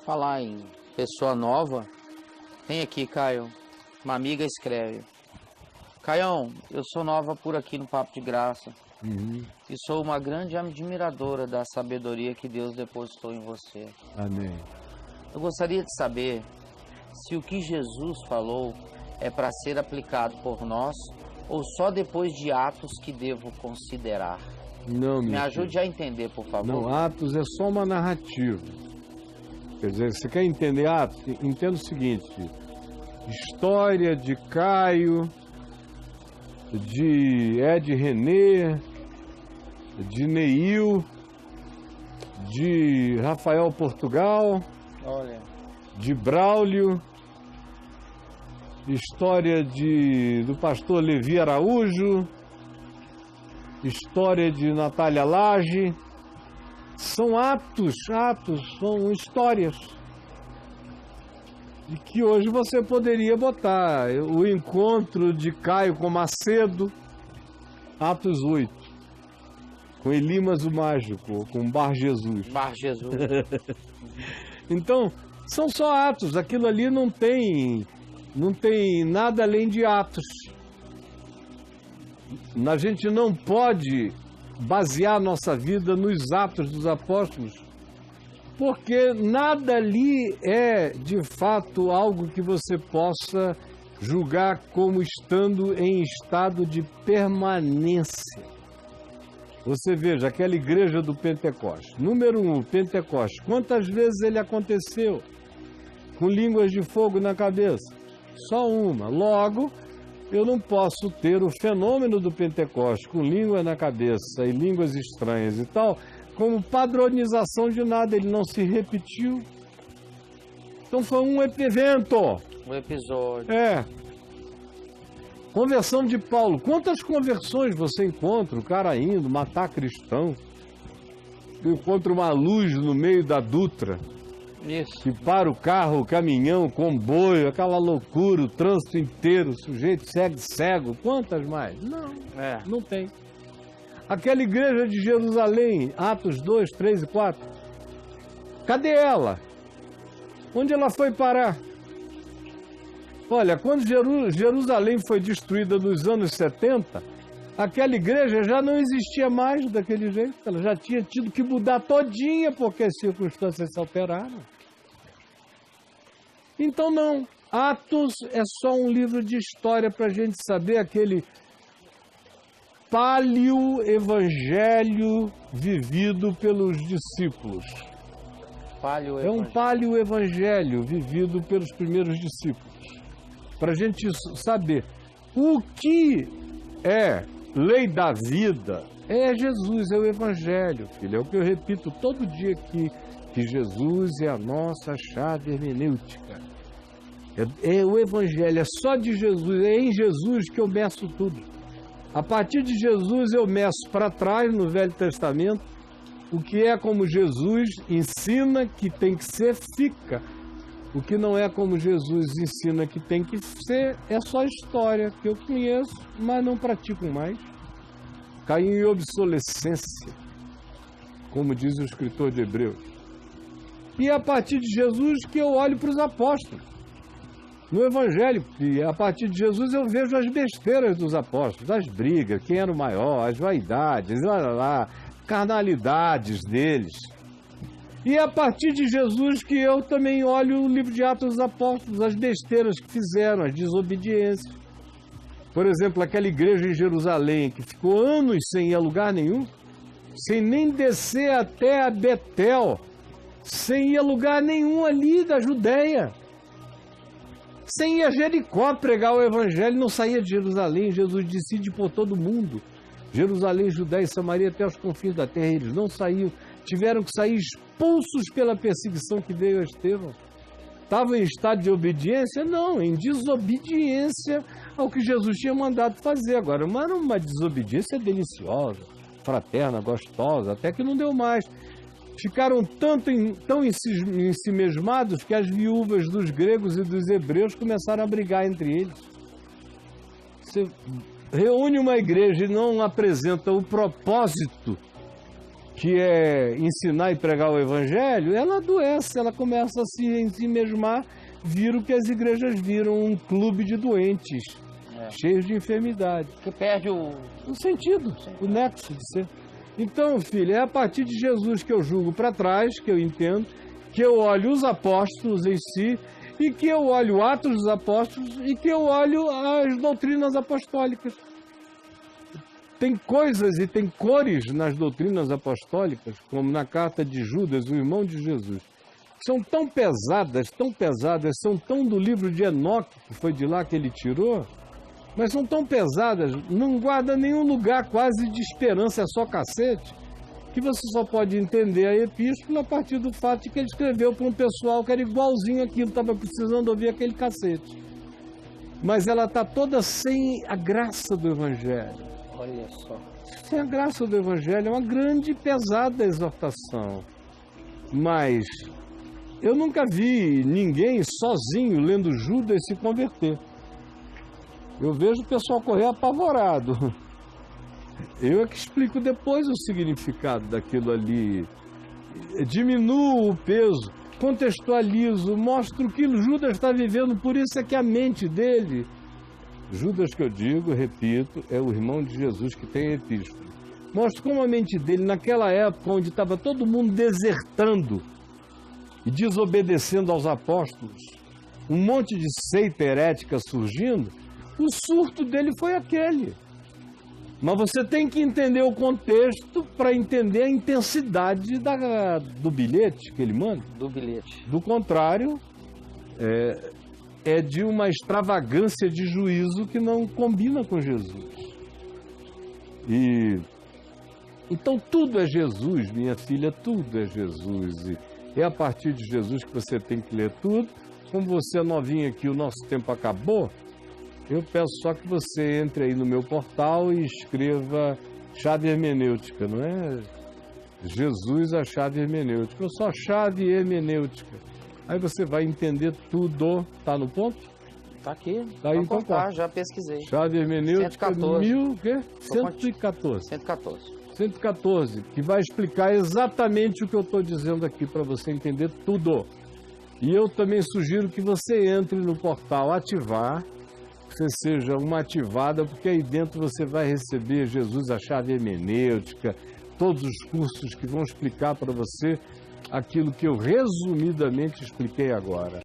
Falar em pessoa nova, tem aqui, Caio, uma amiga escreve: Caião, eu sou nova por aqui no Papo de Graça e sou uma grande admiradora da sabedoria que Deus depositou em você. Amém. Eu gostaria de saber se o que Jesus falou é para ser aplicado por nós ou só depois de atos que devo considerar. Não, Me ajude a entender, por favor. Não, Atos é só uma narrativa. Quer dizer, você quer entender Atos? Entenda o seguinte: história de Caio, de Ed René, de Neil, de Rafael Portugal, Olha, de Braulio, história do pastor Levi Araújo, história de Natália Lage. São atos, são histórias. E que hoje você poderia botar o encontro de Caio com Macedo, Atos 8, com Elimas o Mágico, com Bar Jesus. Bar Jesus. Então, são só atos, aquilo ali não tem nada além de atos. A gente não pode basear nossa vida nos atos dos apóstolos, porque nada ali é, de fato, algo que você possa julgar como estando em estado de permanência. Você veja, aquela igreja do Pentecostes. Número 1, Pentecostes. Quantas vezes ele aconteceu? Com línguas de fogo na cabeça? Só uma. Logo, eu não posso ter o fenômeno do Pentecostes com língua na cabeça e línguas estranhas e tal, como padronização de nada. Ele não se repetiu. Então foi um evento. Um episódio. Conversão de Paulo. Quantas conversões você encontra? O cara indo matar cristão. Encontra uma luz no meio da Dutra. Isso. Que para o carro, o caminhão, o comboio, aquela loucura, o trânsito inteiro, o sujeito cego. Quantas mais? Não tem. Aquela igreja de Jerusalém, Atos 2, 3 e 4. Cadê ela? Onde ela foi parar? Olha, quando Jerusalém foi destruída nos anos 70, aquela igreja já não existia mais daquele jeito. Ela já tinha tido que mudar todinha porque as circunstâncias se alteraram. Então não, Atos é só um livro de história para a gente saber aquele paleo-evangelho vivido pelos discípulos. É um paleo-evangelho vivido pelos primeiros discípulos. Para a gente saber o que é lei da vida, é Jesus, é o evangelho, filho. É o que eu repito todo dia aqui, que Jesus é a nossa chave hermenêutica. É o evangelho, é só de Jesus, é em Jesus que eu meço tudo. A partir de Jesus eu meço para trás no Velho Testamento, o que é como Jesus ensina que tem que ser, fica. O que não é como Jesus ensina que tem que ser, é só história que eu conheço, mas não pratico mais. Caiu em obsolescência, como diz o escritor de Hebreus. E é a partir de Jesus que eu olho para os apóstolos. No Evangelho, e a partir de Jesus eu vejo as besteiras dos apóstolos, as brigas, quem era o maior, as vaidades, carnalidades deles. E é a partir de Jesus que eu também olho o livro de Atos dos Apóstolos, as besteiras que fizeram, as desobediências. Por exemplo, aquela igreja em Jerusalém que ficou anos sem ir a lugar nenhum, sem nem descer até a Betel, sem ir a lugar nenhum ali da Judéia, sem ir a Jericó pregar o evangelho, não saía de Jerusalém. Jesus decide por todo mundo, Jerusalém, Judéia e Samaria até os confins da terra. Eles não saíam, tiveram que sair expulsos pela perseguição que veio a Estevão. Estavam em estado de obediência? Não, em desobediência ao que Jesus tinha mandado fazer. Agora, mas era uma desobediência deliciosa, fraterna, gostosa, até que não deu mais. Ficaram tão ensimesmados que as viúvas dos gregos e dos hebreus começaram a brigar entre eles. Você reúne uma igreja e não apresenta o propósito que é ensinar e pregar o evangelho, ela adoece, ela começa a se mesmar, vira o que as igrejas viram, um clube de doentes, cheios de enfermidade. Que perde o sentido, o nexo de ser. Então, filho, é a partir de Jesus que eu julgo para trás, que eu entendo, que eu olho os apóstolos em si, e que eu olho Atos dos Apóstolos, e que eu olho as doutrinas apostólicas. Tem coisas e tem cores nas doutrinas apostólicas, como na carta de Judas, o irmão de Jesus, que são tão pesadas, são tão do livro de Enoque, que foi de lá que ele tirou, mas são tão pesadas, não guarda nenhum lugar quase de esperança, é só cacete, que você só pode entender a epístola a partir do fato de que ele escreveu para um pessoal que era igualzinho aquilo, estava precisando ouvir aquele cacete. Mas ela está toda sem a graça do Evangelho. Olha só. Sem a graça do Evangelho, é uma grande e pesada exortação. Mas eu nunca vi ninguém sozinho lendo Judas se converter. Eu vejo o pessoal correr apavorado. Eu é que explico depois o significado daquilo ali. Diminuo o peso, contextualizo, mostro o que Judas está vivendo, por isso é que a mente dele... Judas, que eu digo, repito, é o irmão de Jesus que tem a epístola. Mostro como a mente dele, naquela época onde estava todo mundo desertando e desobedecendo aos apóstolos, um monte de seita herética surgindo, o surto dele foi aquele. Mas você tem que entender o contexto para entender a intensidade do bilhete que ele manda. Do bilhete. Do contrário, é de uma extravagância de juízo que não combina com Jesus. Então tudo é Jesus, minha filha, tudo é Jesus. E é a partir de Jesus que você tem que ler tudo. Como você é novinha aqui, o nosso tempo acabou, eu peço só que você entre aí no meu portal e escreva chave hermenêutica, não é? Jesus, a chave hermenêutica. Ou só chave hermenêutica. Aí você vai entender tudo. Tá no ponto? Tá aqui. Tá aí, então tá. Já pesquisei. Chave hermenêutica 114. quê? 114. 114. 114, que vai explicar exatamente o que eu estou dizendo aqui para você entender tudo. E eu também sugiro que você entre no portal Ativar, que você seja uma ativada, porque aí dentro você vai receber Jesus, a chave hermenêutica, todos os cursos que vão explicar para você aquilo que eu resumidamente expliquei agora.